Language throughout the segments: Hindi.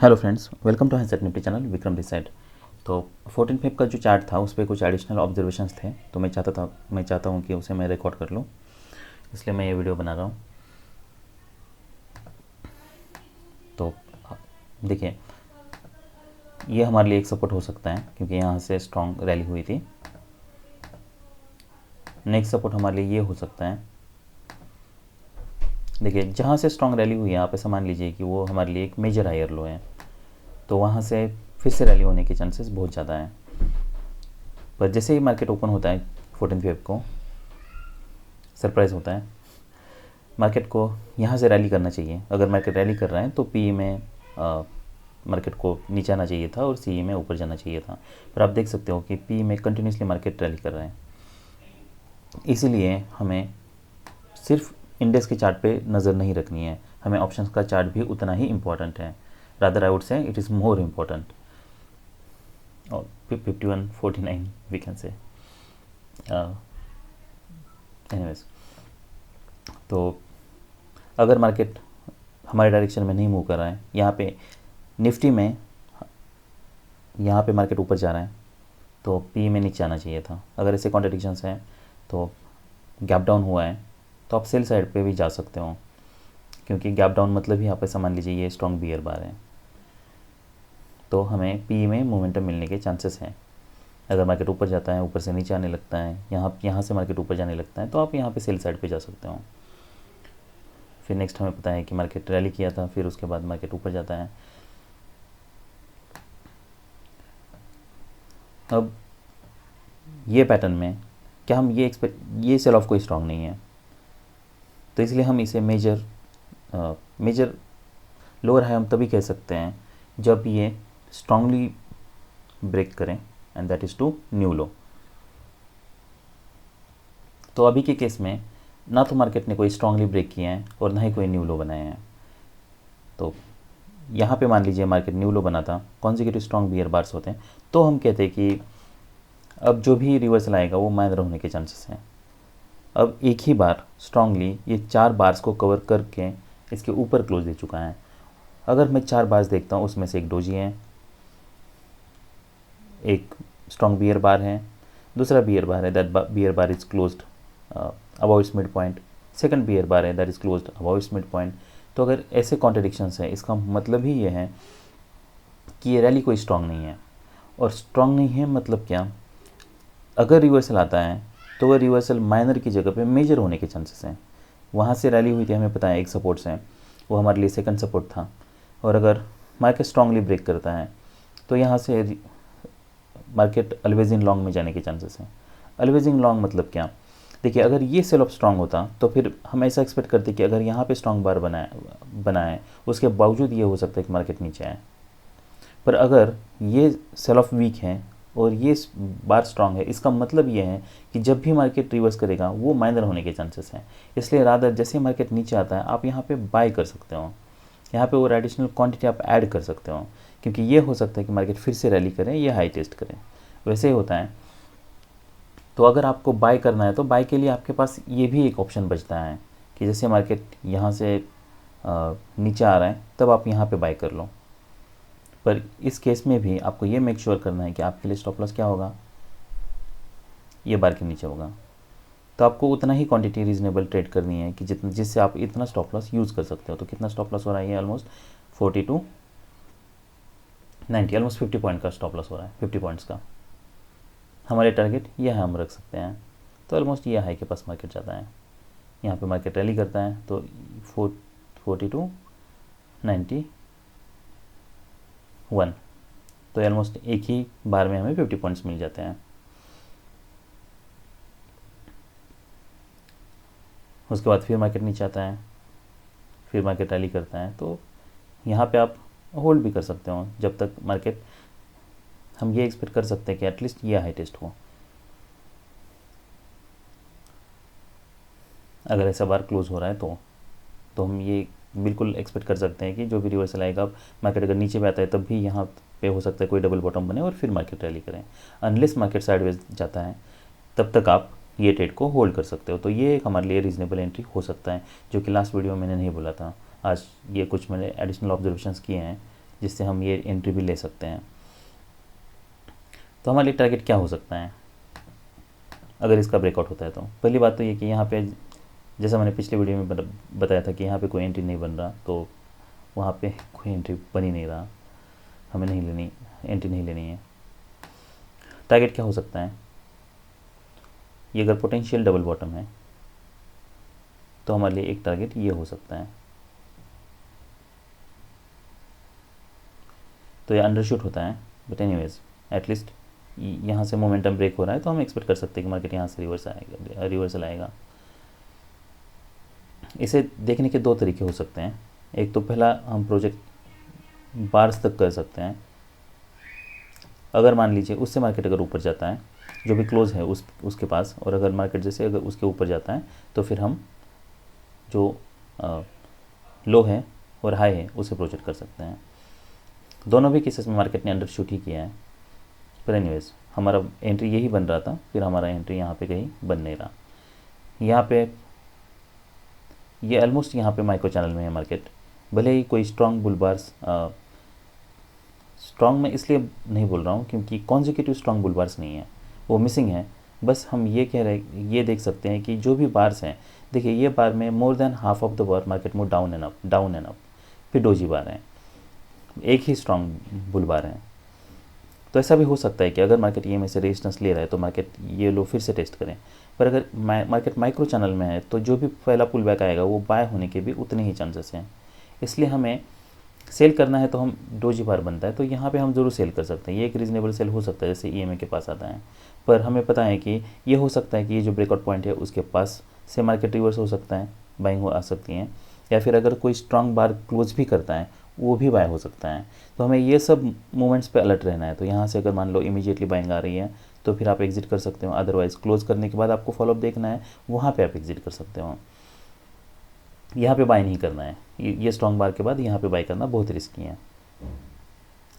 Hello friends, welcome to handset nifty channel. Vikram this side. तो 14 फेब का जो चार्ट था उस पर कुछ एडिशनल ऑब्जर्वेशंस थे, तो मैं चाहता हूँ कि उसे मैं रिकॉर्ड कर लूँ, इसलिए मैं ये वीडियो बना रहा हूँ। तो देखिए, ये हमारे लिए एक सपोर्ट हो सकता है क्योंकि यहाँ से स्ट्रॉन्ग रैली हुई थी। नेक्स्ट सपोर्ट हमारे लिए ये हो सकता है, देखिए जहाँ से स्ट्रॉन्ग रैली हुई है आप ऐसा मान लीजिए कि वो हमारे लिए एक मेजर हायर लो है, तो वहाँ से फिर से रैली होने के चांसेस बहुत ज़्यादा हैं। पर जैसे ही मार्केट ओपन होता है 14 फेब को, सरप्राइज़ होता है, मार्केट को यहाँ से रैली करना चाहिए। अगर मार्केट रैली कर रहा है तो पी में मार्केट को नीचे आना चाहिए था और सी में ऊपर जाना चाहिए था। पर आप देख सकते हो कि पी में कंटिन्यूसली मार्केट रैली कर रहा है, इसीलिए हमें सिर्फ इंडेक्स के चार्ट पे नज़र नहीं रखनी है, हमें ऑप्शंस का चार्ट भी उतना ही इम्पॉर्टेंट है। Rather I would say it is more important. और 5149 वी कैन से। एनीवेज, तो अगर मार्केट हमारे डायरेक्शन में नहीं मूव कर रहा है, यहाँ पे निफ्टी में यहाँ पे मार्केट ऊपर जा रहा है तो पी में नीचे आना चाहिए था। अगर ऐसे कॉन्ट्रडिक्शंस हैं तो गैप डाउन हुआ है तो आप सेल साइड पे भी जा सकते हो, क्योंकि गैप डाउन मतलब ही आप ऐसा मान लीजिए ये स्ट्रॉन्ग बियर बार है, तो हमें पी में मोमेंटम मिलने के चांसेस हैं। अगर मार्केट ऊपर जाता है, ऊपर से नीचे आने लगता है, यहाँ से मार्केट ऊपर जाने लगता है, तो आप यहाँ पे सेल साइड पे जा सकते हो। फिर नेक्स्ट हमें पता है कि मार्केट रैली किया था, फिर उसके बाद मार्केट ऊपर जाता है। अब ये पैटर्न में क्या हम ये सेल ऑफ कोई स्ट्रॉन्ग नहीं है, तो इसलिए हम इसे मेजर लोअर हाई हम तभी कह सकते हैं जब ये स्ट्रांगली ब्रेक करें, and that is to new low. तो अभी के केस में ना तो मार्केट ने कोई स्ट्रांगली ब्रेक किए हैं और ना ही कोई न्यू लो बनाए हैं। तो यहाँ पे मान लीजिए मार्केट न्यू लो बनाता, कॉन्जिक्यूटिव स्ट्रॉन्ग बियर बार्स होते हैं, तो हम कहते हैं कि अब जो भी रिवर्सल आएगा वो माइनर होने के चांसेस हैं। अब एक ही बार स्ट्रांगली ये 4 बार्स को कवर करके इसके ऊपर क्लोज दे चुका है। अगर मैं 4 बार्स देखता हूँ, उसमें से एक डोजी है, एक स्ट्रॉन्ग बियर बार है, दूसरा बियर बार है, that bear bar is closed about its mid point, second bear bar है, that is closed about its mid point. तो अगर ऐसे कॉन्ट्रडिक्शंस है, इसका मतलब ही ये है कि ये रैली कोई स्ट्रॉन्ग नहीं है। और स्ट्रॉन्ग नहीं है मतलब क्या, अगर रिवर्सल आता है तो वह रिवर्सल माइनर की जगह पे मेजर होने के चांसेस हैं। वहाँ से रैली हुई थी, हमें पता है एक सपोर्ट से, वो हमारे लिए सेकंड सपोर्ट था, और अगर मार्केट स्ट्रांगली ब्रेक करता है तो यहाँ से मार्केट ऑलवेज इन लॉन्ग में जाने के चांसेस हैं। ऑलवेज इन लॉन्ग मतलब क्या, देखिए अगर ये सेल ऑफ स्ट्रांग होता तो फिर हम ऐसा एक्सपेक्ट करते कि अगर यहाँ पे स्ट्रांग बार बनाए उसके बावजूद ये हो सकता है कि मार्केट नीचे आए। पर अगर ये सेल ऑफ वीक है और ये बार स्ट्रांग है, इसका मतलब ये है कि जब भी मार्केट रिवर्स करेगा वो माइनर होने के चांसेस हैं। इसलिए रादर जैसे मार्केट नीचे आता है आप यहाँ पे बाय कर सकते हो, यहाँ पे और एडिशनल क्वांटिटी आप ऐड कर सकते हो, क्योंकि ये हो सकता है कि मार्केट फिर से रैली करें, ये हाई टेस्ट करें, वैसे ही होता है। तो अगर आपको बाय करना है तो बाय के लिए आपके पास ये भी एक ऑप्शन बचता है कि जैसे मार्केट यहाँ से नीचे आ रहा है तब आप यहाँ पे बाय कर लो। पर इस केस में भी आपको ये मेक श्योर करना है कि आपके लिए स्टॉप लॉस क्या होगा, ये बार के नीचे होगा। तो आपको उतना ही क्वांटिटी रीजनेबल ट्रेड करनी है कि जिससे आप इतना स्टॉप लॉस यूज़ कर सकते हो। तो कितना स्टॉप लॉस हो रहा है, ये ऑलमोस्ट 40 to 90, ऑलमोस्ट 50 पॉइंट का स्टॉप लॉस हो रहा है, 50 पॉइंट्स का। हमारे टारगेट ये है, हम रख सकते हैं। तो ऑलमोस्ट ये हाई के पास मार्केट जाता है, यहाँ पे मार्केट रैली करता है तो 40 to 91, तो ऑलमोस्ट एक ही बार में हमें 50 पॉइंट्स मिल जाते हैं। उसके बाद फिर मार्केट नीचे आता है, फिर मार्केट रैली करता है, तो यहाँ पे आप होल्ड भी कर सकते हो जब तक मार्केट, हम ये एक्सपेक्ट कर सकते हैं कि एटलीस्ट ये हाई टेस्ट हो। अगर ऐसा बार क्लोज हो रहा है तो हम ये बिल्कुल एक्सपेक्ट कर सकते हैं कि जो भी रिवर्सल आएगा, मार्केट अगर नीचे पे आता है तब भी यहाँ पे हो सकता है कोई डबल बॉटम बने और फिर मार्केट रैली करें। अनलेस मार्केट साइडवेज जाता है तब तक आप ये ट्रेड को होल्ड कर सकते हो। तो ये एक हमारे लिए रीजनेबल एंट्री हो सकता है, जो कि लास्ट वीडियो में मैंने नहीं बोला था। आज ये कुछ मैंने एडिशनल ऑब्जर्वेशंस किए हैं जिससे हम ये एंट्री भी ले सकते हैं। तो हमारे लिए टारगेट क्या हो सकता है अगर इसका ब्रेकआउट होता है? तो पहली बात तो ये कि यहाँ पे जैसा मैंने पिछले वीडियो में बताया था कि यहाँ पे कोई एंट्री नहीं बन रहा, तो वहाँ पे कोई एंट्री बन ही नहीं रहा, हमें नहीं लेनी, एंट्री नहीं लेनी है। टारगेट क्या हो सकता है? ये अगर पोटेंशियल डबल बॉटम है तो हमारे लिए एक टारगेट ये हो सकता है। तो ये अंडरशूट होता है, बट एनीवेज एटलीस्ट यहाँ से मोमेंटम ब्रेक हो रहा है, तो हम एक्सपेक्ट कर सकते हैं कि मार्केट यहाँ से रिवर्सल आएगा। इसे देखने के दो तरीके हो सकते हैं। एक तो पहला, हम प्रोजेक्ट बार्स तक कर सकते हैं। अगर मान लीजिए उससे मार्केट अगर ऊपर जाता है, जो भी क्लोज है उसके पास, और अगर मार्केट जैसे अगर उसके ऊपर जाता है तो फिर हम जो लो है और हाई है उसे प्रोजेक्ट कर सकते हैं। दोनों भी केसेस में मार्केट ने अंडरशूट ही किया है, पर एनीवेज हमारा एंट्री यही बन रहा था, फिर हमारा एंट्री यहाँ पे कहीं बन नहीं रहा। यहाँ पे ये ऑलमोस्ट यहाँ पे माइक्रो चैनल में है मार्केट, भले ही कोई स्ट्रॉन्ग बुल बार्स, स्ट्रॉन्ग में इसलिए नहीं बोल रहा हूँ क्योंकि कॉन्जिक्यूटिव स्ट्रॉन्ग बुल बार्स नहीं है, वो मिसिंग है। बस हम ये कह रहे, ये देख सकते हैं कि जो भी बार्स हैं, देखिए ये बार में more than half of the bar market move down and up, फिर डोजी बार हैं, एक ही स्ट्रॉन्ग बुल बार है। तो ऐसा भी हो सकता है कि अगर मार्केट ये में से रेजिस्टेंस ले रहा है तो मार्केट ये लो फिर से टेस्ट करें। पर अगर मार्केट माइक्रो चैनल में है तो जो भी पहला पुल बैक आएगा वो बाय होने के भी उतने ही चांसेस हैं। इसलिए हमें सेल करना है तो हम डोजी बार बनता है तो यहाँ पे हम ज़रूर सेल कर सकते हैं, ये एक रीजनेबल सेल हो सकता है जैसे EMA के पास आता है। पर हमें पता है कि ये हो सकता है कि ये जो ब्रेकआउट पॉइंट है उसके पास से मार्केट रिवर्स हो सकता है, बाइंग हो आ सकती हैं, या फिर अगर कोई स्ट्रांग बार क्लोज भी करता है वो भी बाय हो सकता है। तो हमें ये सब मोमेंट्स पे अलर्ट रहना है। तो यहाँ से अगर मान लो इमीडिएटली बाइंग आ रही है तो फिर आप एग्जिट कर सकते हो, अदरवाइज़ क्लोज करने के बाद आपको फॉलोअप देखना है, वहाँ पे आप एग्जिट कर सकते हो। यहाँ पे बाय नहीं करना है, ये स्ट्रॉन्ग बार के बाद यहाँ पे बाय करना बहुत रिस्की है।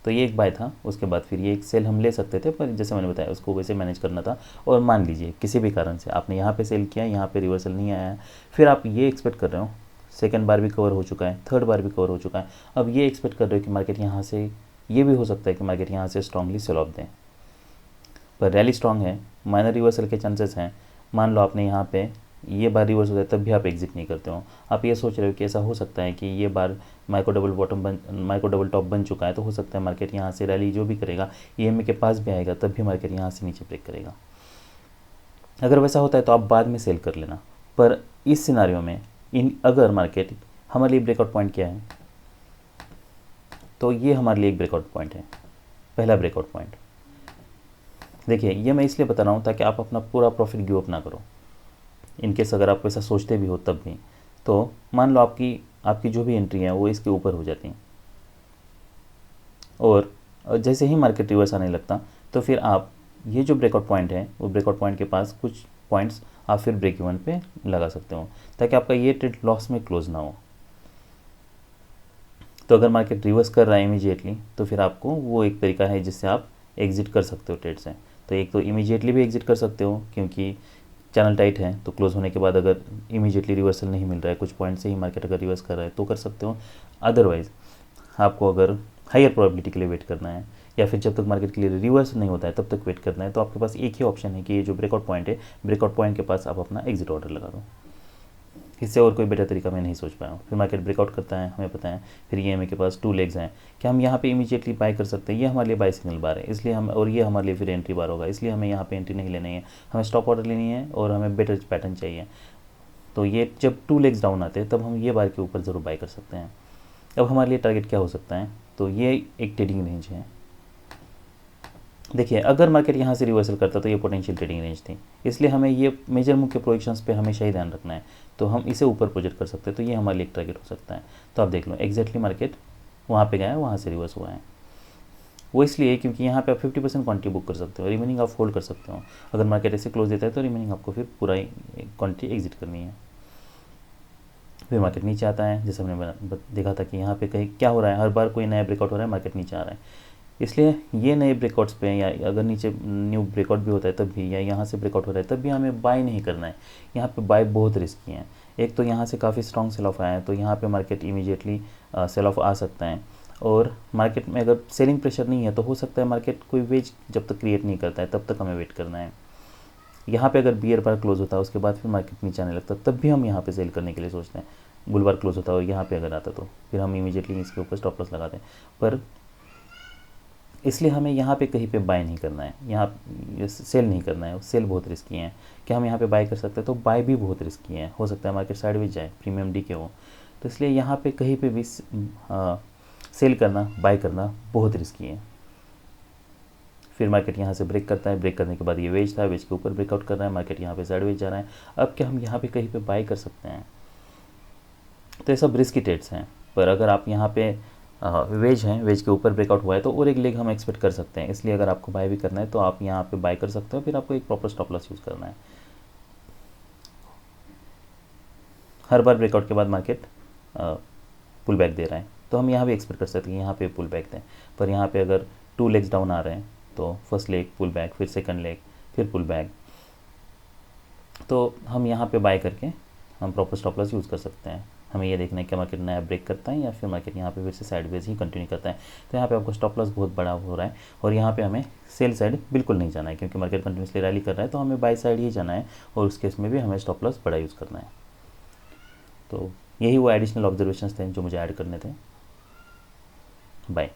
तो ये एक बाय था, उसके बाद फिर ये एक सेल हम ले सकते थे, पर जैसे मैंने बताया उसको वैसे मैनेज करना था। और मान लीजिए किसी भी कारण से आपने यहाँ पे सेल किया, यहाँ पे रिवर्सल नहीं आया है, फिर आप ये एक्सपेक्ट कर रहे हो सेकंड बार भी कवर हो चुका है, थर्ड बार भी कवर हो चुका है, अब ये एक्सपेक्ट कर रहे हो कि मार्केट यहाँ से, ये भी हो सकता है कि मार्केट यहाँ से स्ट्रांगली सेल ऑफ दें, पर रैली स्ट्रांग है, माइनर रिवर्सल के चांसेस हैं। मान लो आपने यहाँ पे ये बार रिवर्स होता है तब भी आप एग्जिट नहीं करते हो, आप ये सोच रहे हो कि ऐसा हो सकता है कि ये बार माइक्रो डबल टॉप बन चुका है, तो हो सकता है मार्केट यहाँ से रैली जो भी करेगा EMA के पास भी आएगा, तब भी मार्केट यहाँ से नीचे ब्रेक करेगा। अगर वैसा होता है तो आप बाद में सेल कर लेना। पर इस सिनारियो में अगर मार्केट, हमारे लिए ब्रेकआउट पॉइंट क्या है, तो ये हमारे लिए एक ब्रेकआउट पॉइंट है, पहला ब्रेकआउट पॉइंट। देखिए ये मैं इसलिए बता रहा हूँ ताकि आप अपना पूरा प्रॉफिट गिव अप ना करो, इनकेस अगर आप ऐसा सोचते भी हो तब भी। तो मान लो आपकी जो भी एंट्री है वो इसके ऊपर हो जाती है, और जैसे ही मार्केट रिवर्स आने लगता तो फिर आप ये जो ब्रेकआउट पॉइंट है वो ब्रेकआउट पॉइंट के पास कुछ पॉइंट्स आप फिर ब्रेक इवन पे लगा सकते हो, ताकि आपका ये ट्रेड लॉस में क्लोज ना हो। तो अगर मार्केट रिवर्स कर रहा है इमीडिएटली तो फिर आपको वो एक तरीका है जिससे आप एग्जिट कर सकते हो ट्रेड से। तो एक तो इमीडिएटली भी एग्जिट कर सकते हो क्योंकि चैनल टाइट है, तो क्लोज होने के बाद अगर इमीडिएटली रिवर्सल नहीं मिल रहा है, कुछ पॉइंट से ही मार्केट अगर रिवर्स कर रहा है तो कर सकते हो। अदरवाइज़ आपको अगर हायर प्रोबेबिलिटी के लिए वेट करना है, या फिर जब तक मार्केट के लिए रिवर्स नहीं होता है तब तक वेट करना है, तो आपके पास एक ही ऑप्शन है कि ये जो ब्रेकआउट पॉइंट है, ब्रेकआउट पॉइंट के पास आप अपना एग्जिट ऑर्डर लगा दो। इससे और कोई बेटर तरीका मैं नहीं सोच पाया हूँ। फिर मार्केट ब्रेकआउट करता है, हमें पता है, फिर EMA के पास 2 लेग्स हैं, क्या हम यहाँ पे इमीडिएटली बाय कर सकते हैं? ये हमारे लिए बाय सिग्नल बार है, इसलिए हम, और ये हमारे लिए फिर एंट्री बार होगा, इसलिए हमें यहाँ पे एंट्री नहीं लेनी है, हमें स्टॉप ऑर्डर लेनी है और हमें बेटर पैटर्न चाहिए। तो ये जब 2 लेग्स डाउन आते हैं तब हम ये बार के ऊपर ज़रूर बाय कर सकते हैं। अब हमारे लिए टारगेट क्या हो सकता है? तो ये एक ट्रेडिंग रेंज है। देखिए अगर मार्केट यहाँ से रिवर्सल करता तो ये पोटेंशियल ट्रेडिंग रेंज थी, इसलिए हमें ये मेजर मुख्य प्रोजेक्शंस पे हमेशा ही ध्यान रखना है, तो हम इसे ऊपर प्रोजेक्ट कर सकते हैं, तो ये हमारे लिए एक टारगेट हो सकता है। तो आप देख लो एग्जैक्टली मार्केट वहाँ पे गया है, वहाँ से रिवर्स हुआ है, वो इसलिए क्योंकि यहाँ पे आप 50% क्वांटिटी बुक कर सकते हो, रिमेनिंग आप होल्ड कर सकते हो। अगर मार्केट ऐसे क्लोज देता है तो रिमेनिंग आपको फिर पूरा क्वांटिटी एग्जिट करनी है। फिर मार्केट नीचे आता है, जैसे हमने देखा था कि यहाँ पे कहीं क्या हो रहा है, हर बार कोई नया ब्रेकआउट हो रहा है, मार्केट नीचे आ रहा है, इसलिए ये नए ब्रेकआउट्स पे, या अगर नीचे न्यू ब्रेकआउट भी होता है तब भी, या यहाँ से ब्रेकआउट हो रहा है तब भी हमें बाय नहीं करना है। यहाँ पे बाय बहुत रिस्की है। एक तो यहाँ से काफ़ी स्ट्रॉन्ग सेल ऑफ आया है, तो यहाँ पे मार्केट इमीडिएटली सेल ऑफ आ सकता है। और मार्केट में अगर सेलिंग प्रेशर नहीं है तो हो सकता है मार्केट कोई वेज जब तक क्रिएट नहीं करता है तब तक हमें वेट करना है। यहाँ पे अगर बियर बार क्लोज होता है उसके बाद फिर मार्केट नीचे आने लगता तब भी हम यहाँ पे सेल करने के लिए सोचते हैं। बुल बार क्लोज होता है और यहाँ पे अगर आता तो फिर हम इमीडिएटली इसके ऊपर स्टॉप लॉस लगाते हैं। पर इसलिए हमें यहाँ पे कहीं पे बाय नहीं करना है, यहाँ सेल नहीं करना है, सेल बहुत रिस्की है। क्या हम यहाँ पे बाय कर सकते हैं? तो बाय भी बहुत रिस्की है, हो सकता है मार्केट साइडवेज जाए, प्रीमियम डी के हो। तो इसलिए यहाँ पे कहीं पे भी सेल करना, बाय करना बहुत रिस्की है। फिर मार्केट यहाँ से ब्रेक करता है, ब्रेक करने के बाद ये वेज था, वेज के ऊपर ब्रेकआउट कर रहा है, मार्केट यहाँ पे साइडवेज जा रहा है। अब क्या हम यहाँ पे कहीं पे बाय कर सकते हैं? तो ये सब रिस्की ट्रेड्स हैं। पर अगर आप यहाँ पे वेज हैं, वेज के ऊपर ब्रेकआउट हुआ है तो और एक लेग हम एक्सपेक्ट कर सकते हैं। इसलिए अगर आपको बाय भी करना है तो आप यहाँ पे बाय कर सकते हो, फिर आपको एक प्रॉपर स्टॉप लॉस यूज़ करना है। हर बार ब्रेकआउट के बाद मार्केट पुल बैक दे रहा है तो हम यहाँ भी एक्सपेक्ट कर सकते हैं कि यहाँ पे पुल बैक दें। पर यहाँ पे अगर 2 लेग्स डाउन आ रहे हैं तो फर्स्ट लेग पुल बैक, फिर सेकंड लेग, फिर पुल बैक, तो हम यहाँ पे बाय करके हम प्रॉपर स्टॉप लॉस यूज़ कर सकते हैं। हमें ये देखना है कि मार्केट नया ब्रेक करता है या फिर मार्केट यहाँ पे फिर से साइडवेज ही कंटिन्यू करता है। तो यहाँ पे आपको स्टॉप लॉस बहुत बड़ा हो रहा है और यहाँ पे हमें सेल साइड बिल्कुल नहीं जाना है, क्योंकि मार्केट कंटिन्यूसली रैली कर रहा है तो हमें बाय साइड ही जाना है और उस केस में भी हमें स्टॉप लॉस बड़ा यूज़ करना है। तो यही वो एडिशनल ऑब्जर्वेशंस थे जो मुझे ऐड करने थे। बाय।